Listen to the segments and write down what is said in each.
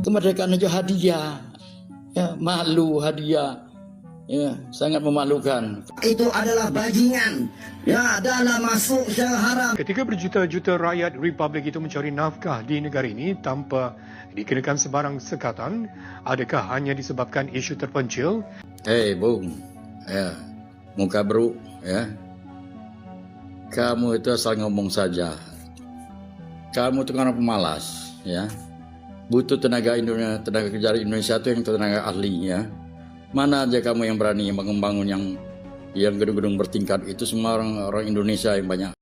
Kemerdekaan itu hadiah, ya, malu hadiah, ya, sangat memalukan. Itu adalah bajingan, ya, dalam masuk secara haram. Ketika berjuta-juta rakyat Republik itu mencari nafkah di negara ini tanpa dikenakan sebarang sekatan, adakah hanya disebabkan isu terpencil? Hei Bung, ya, muka bro, ya, kamu itu asal ngomong saja. Kamu itu orang pemalas, ya. Butuh tenaga kerja Indonesia itu yang tenaga ahli, ya. Mana aja kamu yang berani bangun-bangun yang gedung-gedung bertingkat itu, semua orang Indonesia yang banyak.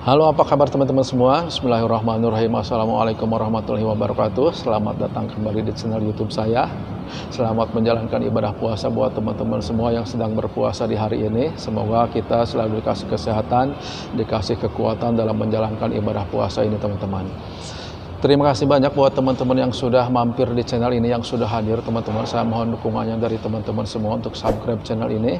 Halo, apa kabar teman-teman semua? Bismillahirrahmanirrahim. Assalamualaikum warahmatullahi wabarakatuh. Selamat datang kembali di channel YouTube saya. Selamat menjalankan ibadah puasa buat teman-teman semua yang sedang berpuasa di hari ini. Semoga kita selalu dikasih kesehatan, dikasih kekuatan dalam menjalankan ibadah puasa ini, teman-teman. Terima kasih banyak buat teman-teman yang sudah mampir di channel ini, yang sudah hadir, teman-teman. Saya mohon dukungannya dari teman-teman semua untuk subscribe channel ini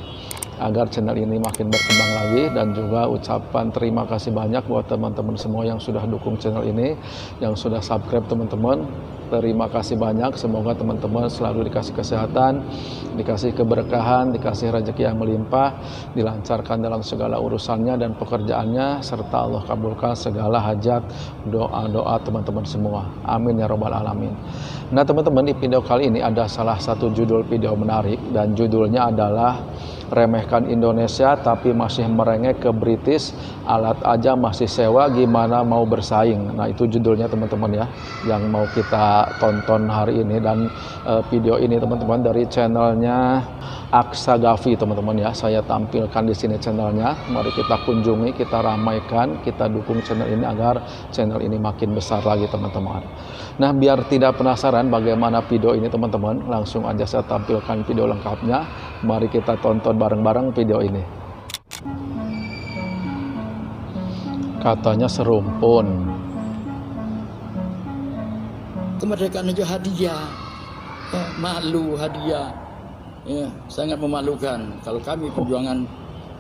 agar channel ini makin berkembang lagi, dan juga ucapan terima kasih banyak buat teman-teman semua yang sudah dukung channel ini, yang sudah subscribe, teman-teman. Terima kasih banyak. Semoga teman-teman selalu dikasih kesehatan, dikasih keberkahan, dikasih rezeki yang melimpah, dilancarkan dalam segala urusannya dan pekerjaannya, serta Allah kabulkan segala hajat, doa-doa teman-teman semua. Amin ya robbal alamin. Nah teman-teman, di video kali ini ada salah satu judul video menarik, dan judulnya adalah remehkan Indonesia tapi masih merengek ke British, alat aja masih sewa, gimana mau bersaing. Nah itu judulnya teman-teman ya, yang mau kita tonton hari ini. Dan video ini teman-teman dari channelnya Aksa Gavi, teman-teman ya. Saya tampilkan di sini channelnya. Mari kita kunjungi, kita ramaikan, kita dukung channel ini agar channel ini makin besar lagi, teman-teman. Nah biar tidak penasaran bagaimana video ini, teman-teman, langsung aja saya tampilkan video lengkapnya. Mari kita tonton bareng-bareng video ini. Katanya serumpun. Kemerdekaan itu hadiah, ya, malu hadiah, ya, sangat memalukan. Kalau kami perjuangan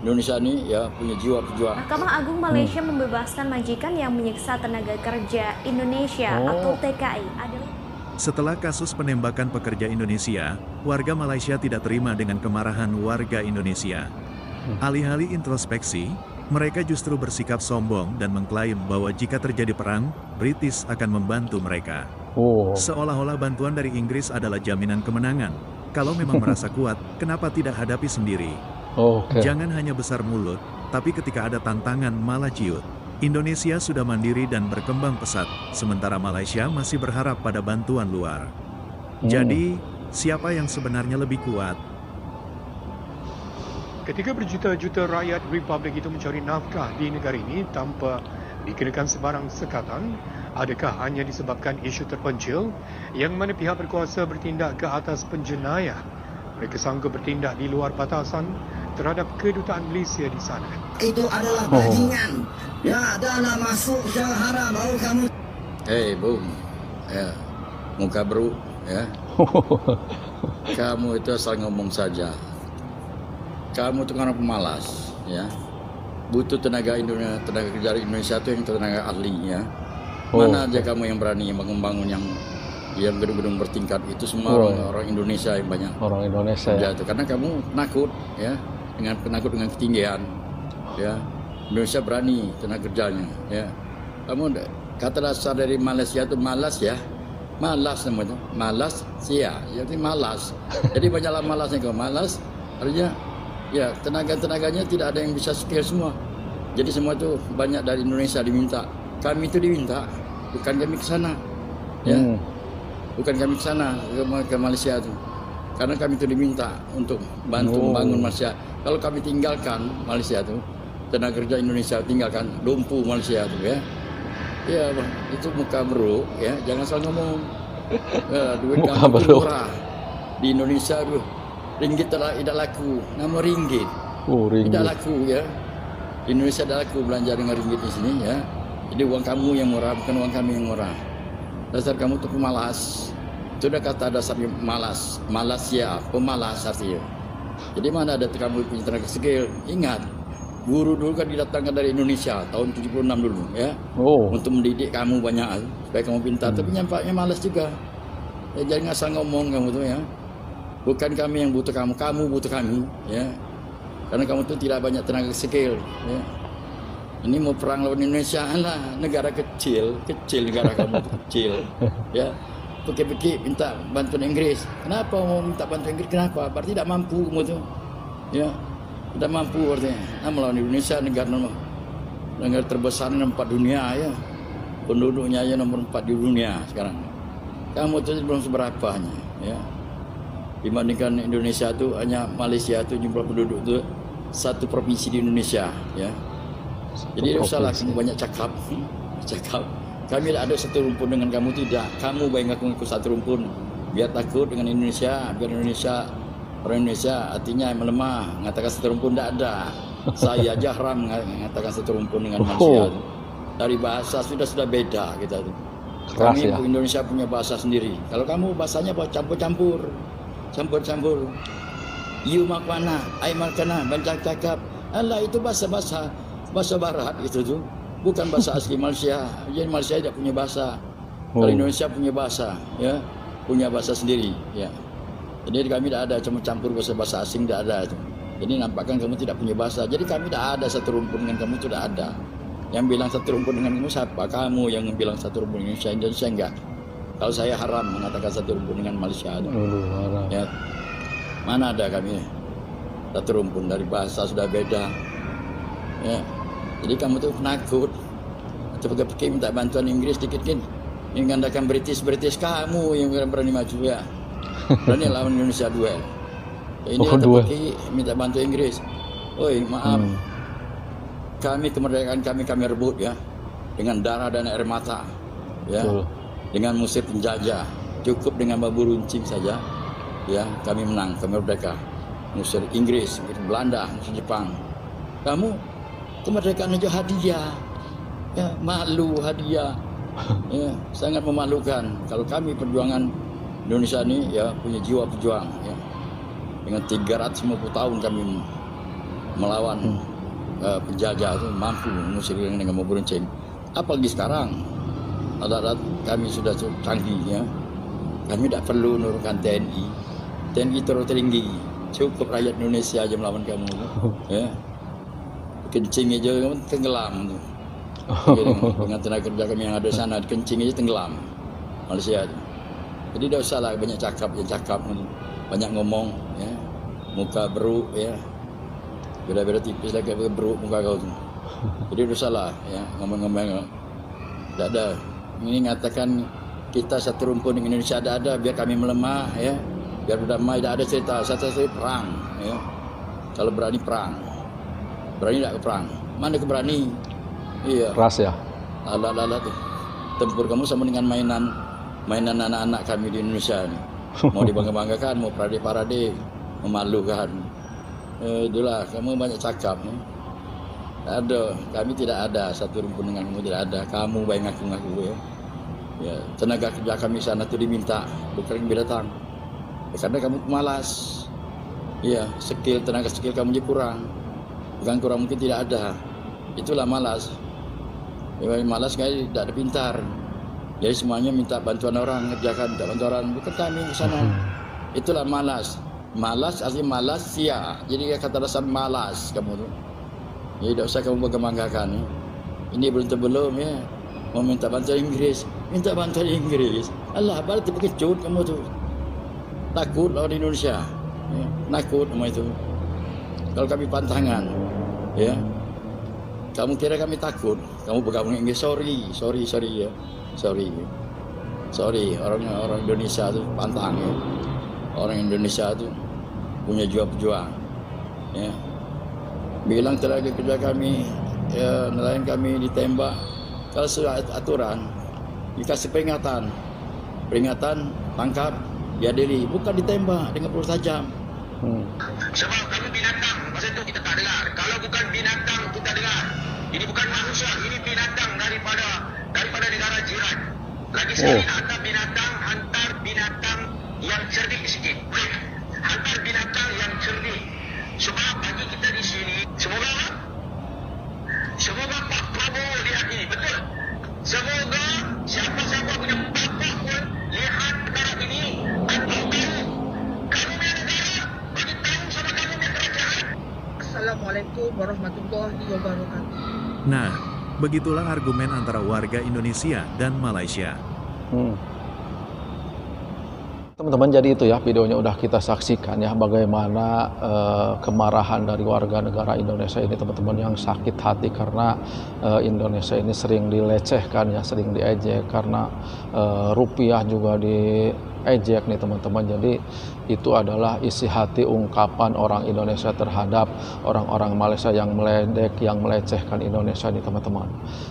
Indonesia ini, ya, punya jiwa pejuang. Mahkamah Agung Malaysia membebaskan majikan yang menyiksa tenaga kerja Indonesia atau TKI. Setelah kasus penembakan pekerja Indonesia, warga Malaysia tidak terima dengan kemarahan warga Indonesia. Alih-alih introspeksi, mereka justru bersikap sombong dan mengklaim bahwa jika terjadi perang, British akan membantu mereka. Seolah-olah bantuan dari Inggris adalah jaminan kemenangan. Kalau memang merasa kuat, kenapa tidak hadapi sendiri? Jangan hanya besar mulut, tapi ketika ada tantangan malah ciut. Indonesia sudah mandiri dan berkembang pesat, sementara Malaysia masih berharap pada bantuan luar. Jadi, siapa yang sebenarnya lebih kuat? Ketika berjuta-juta rakyat Republik itu mencari nafkah di negara ini tanpa dikenakan sebarang sekatan, adakah hanya disebabkan isu terpencil yang mana pihak berkuasa bertindak ke atas penjenayah? Mereka sanggup bertindak di luar batasan terhadap kedutaan Malaysia di sana. Itu adalah bajingan, ya, dalam masuk secara haram. Baru kamu. Hei Bung, ya, muka bro, ya. Kamu itu asal ngomong saja. Kamu itu orang pemalas, ya. Butuh tenaga kerja Indonesia itu yang tenaga ahli, ya. Mana aja kamu yang berani bangun-bangun yang gedung-gedung bertingkat itu, semua orang Indonesia yang banyak. Orang Indonesia ya. Itu karena kamu penakut, ya, dengan ketinggian, ya. Indonesia berani tenaga kerjanya, ya. Kamu kata dasar dari Malaysia itu malas, ya. Malas namanya, malas sia, jadi malas. Jadi banyaklah malasnya kau, malas. Artinya, ya, tenaganya tidak ada yang bisa skill semua. Jadi semua itu banyak dari Indonesia diminta. Kami itu diminta, bukan kami ke sana, ya. Bukan kami ke sana, ke Malaysia itu. Karena kami itu diminta untuk bantu membangun Malaysia. Kalau kami tinggalkan Malaysia itu, tenaga kerja Indonesia tinggalkan, lumpuh Malaysia itu, ya. Ya, itu muka bro, ya. Jangan salah ngomong. Ya, duit kami itu murah. Di Indonesia, ringgit tidak laku. Nama ringgit. Tidak laku, ya. Di Indonesia tidak laku belanja dengan ringgit di sini, ya. Jadi uang kamu yang murah, bukan uang kami yang murah. Dasar kamu itu pemalas, Sudah kata dasarnya malas. Malas ya, pemalas artinya. Jadi mana ada kamu punya tenaga skill? Ingat, guru dulu kan didatangkan dari Indonesia tahun 76 dulu ya. Untuk mendidik kamu banyak supaya kamu pintar. Tapi nyampaknya malas juga. Ya, jangan asal ngomong kamu tuh ya. Bukan kami yang butuh kamu, kamu butuh kami ya. Karena kamu tuh tidak banyak tenaga skill ya. Ini mau perang lawan Indonesia lah, negara kecil negara kamu tuh kecil ya. Pikir-pikir minta bantuan Inggris. Kenapa mau minta bantuan Inggris? Kenapa? Berarti tidak mampu kamu tuh ya. Tidak mampu artinya. Nah, melawan Indonesia negara terbesar nomor 4 dunia ya. Penduduknya aja nomor 4 di dunia sekarang. Kamu tuh belum seberapanya ya. Dibandingkan Indonesia tuh hanya Malaysia tuh jumlah penduduk tuh 1 provinsi di Indonesia ya. Jadi tidak usahlah kamu banyak cakap. Kami tidak ada satu rumpun dengan kamu, tidak. Kamu bayang aku ikut satu rumpun. Biar takut dengan Indonesia, biar orang Indonesia artinya melemah, mengatakan satu rumpun tidak ada. Saya aja haram mengatakan satu rumpun dengan manusia. Dari bahasa sudah beda kita tuh. Kami ya? Indonesia punya bahasa sendiri. Kalau kamu bahasanya campur-campur. You makwana, ai makana, bancak cakap. Allah itu bahasa barat itu tuh. Bukan bahasa asli Malaysia. Jadi Malaysia tidak punya bahasa. Kalau Indonesia punya bahasa, ya, punya bahasa sendiri, ya. Jadi kami tidak ada campur bahasa asing, tidak ada. Jadi nampakkan kamu tidak punya bahasa. Jadi kami tidak ada satu rumpun dengan kamu, tidak ada. Yang bilang satu rumpun dengan kamu siapa? Kamu yang bilang satu rumpun dengan Indonesia enggak. Kalau saya haram mengatakan satu rumpun dengan Malaysia. Ya. Mana ada kami satu rumpun, dari bahasa sudah beda. Ya. Jadi kamu tuh penakut. Coba pikir minta bantuan Inggris dikit kan. Yang mengandalkan British kamu yang berani maju ya. Berani lawan Indonesia duel. Ini pikir minta bantuan Inggris. Oi, maaf. Kami kemerdekaan kami rebut ya. Dengan darah dan air mata. Ya. Dengan musuh penjajah. Cukup dengan bambu runcing saja. Ya, kami menang, kami merdeka. Musuh Inggris, Belanda, musuh Jepang. Kamu kemerdekaan aja hadiah, ya, malu hadiah, ya, sangat memalukan. Kalau kami perjuangan Indonesia ini ya punya jiwa pejuang, ya, dengan 350 tahun kami melawan penjajah itu mampu mengusir dengan memberuncing. Apalagi sekarang, alat kami sudah canggih, ya, kami tidak perlu menurunkan TNI terus tinggi, cukup rakyat Indonesia aja melawan kamu, ya. Kencing aja tenggelam tuh. Dengan tenaga kerja kami yang ada di sana, kencing aja tenggelam Malaysia. Jadi tidak usahlah banyak cakap, banyak ngomong, ya. Muka beruk, ya. Beda-beda tipis lagi beruk muka kau tuh. Jadi tidak usahlah, ya, ngomong-ngomong. Tidak ada. Ini ngatakan kita satu rumpun dengan Indonesia ada biar kami melemah, ya. Biar berdamai, tidak ada cerita. Satu perang, ya. Kalau berani perang. Berani tak ke perang? Mana keberani? Iya. Keras ya? Alat-alat tuh. Tempur kamu sama dengan mainan anak-anak kami di Indonesia ini. Mau dibangga-banggakan, mau parade-parade, memalukan. Itulah, kamu banyak cakap. Ada, kami tidak ada satu rumpun dengan kamu, tidak ada. Kamu baik ngaku-ngaku, ya. Ya, tenaga kerja kami sana tuh diminta, bukan binatang. Ya, karena kamu malas. Iya, tenaga skill kamu jadi kurang. Bukan kurang, mungkin tidak ada. Itulah malas. Ya, malas kayak tidak ada pintar. Jadi semuanya minta bantuan orang, kerjakan, minta bantuan orang. Bukan kami ke sana. Itulah malas. Malas artinya malas sia. Jadi kata dasar malas kamu tuh. Jadi tidak usah kamu bangga-banggakan. Ya. Ini belum ya. Mau minta bantuan Inggris. Minta bantuan Inggris. Allah, balik terkejut kamu tuh. Takut lawan Indonesia. Ya. Takut sama itu. Kalau kami pantangan, ya, kamu kira kami takut? Kamu bergabung Inggris? Sorry ya, sorry. Orang Indonesia tu pantang, ya. Orang Indonesia tu punya jiwa pejuang, ya. Bilang tenaga kerja kami, ya, nelayan kami ditembak. Kalau sudah aturan, dikasih peringatan, tangkap, diadili, bukan ditembak dengan peluru tajam. Sebab kami binatang, masa itu kita tak dengar. Kalau bukan binatang kita dengar. Ini bukan manusia, ini binatang daripada negara jiran. Lagi sekali hantar binatang cerdik sikit. Hantar binatang yang cerdik. Sebab bagi kita di sini, semoga Pak Prabowo lihat ini, betul. Semoga siapa-siapa punya bapak pun lihat perkara ini atau kamu punya negara, bagi tahu sama kamu punya kerajaan. Assalamualaikum warahmatullahi wabarakatuh. Nah, begitulah argumen antara warga Indonesia dan Malaysia. Teman-teman, jadi itu ya videonya udah kita saksikan ya, bagaimana kemarahan dari warga negara Indonesia ini, teman-teman, yang sakit hati karena Indonesia ini sering dilecehkan ya, sering diejek, karena rupiah juga diejek nih teman-teman. Jadi itu adalah isi hati ungkapan orang Indonesia terhadap orang-orang Malaysia yang meledek, yang melecehkan Indonesia nih teman-teman.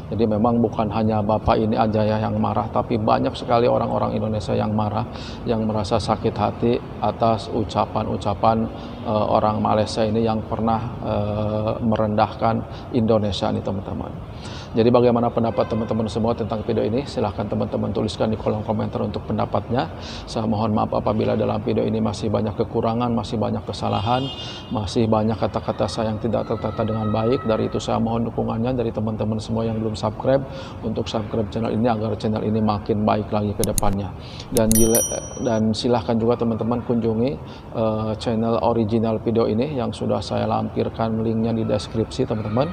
Jadi memang bukan hanya Bapak ini aja ya yang marah, tapi banyak sekali orang-orang Indonesia yang marah, yang merasa sakit hati atas ucapan-ucapan orang Malaysia ini yang pernah merendahkan Indonesia nih teman-teman. Jadi bagaimana pendapat teman-teman semua tentang video ini? Silahkan teman-teman tuliskan di kolom komentar untuk pendapatnya. Saya mohon maaf apabila dalam video ini masih banyak kekurangan, masih banyak kesalahan, masih banyak kata-kata saya yang tidak tertata dengan baik. Dari itu saya mohon dukungannya dari teman-teman semua yang belum subscribe untuk subscribe channel ini agar channel ini makin baik lagi ke depannya. Dan silahkan juga teman-teman kunjungi channel original video ini yang sudah saya lampirkan linknya di deskripsi teman-teman.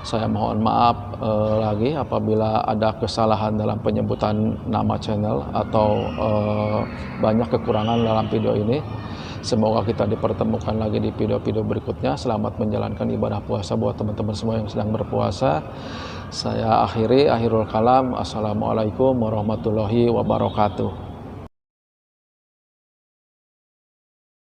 Saya mohon maaf lagi apabila ada kesalahan dalam penyebutan nama channel atau banyak kekurangan dalam video ini. Semoga kita dipertemukan lagi di video-video berikutnya. Selamat menjalankan ibadah puasa buat teman-teman semua yang sedang berpuasa. Saya akhirul kalam. Assalamualaikum warahmatullahi wabarakatuh.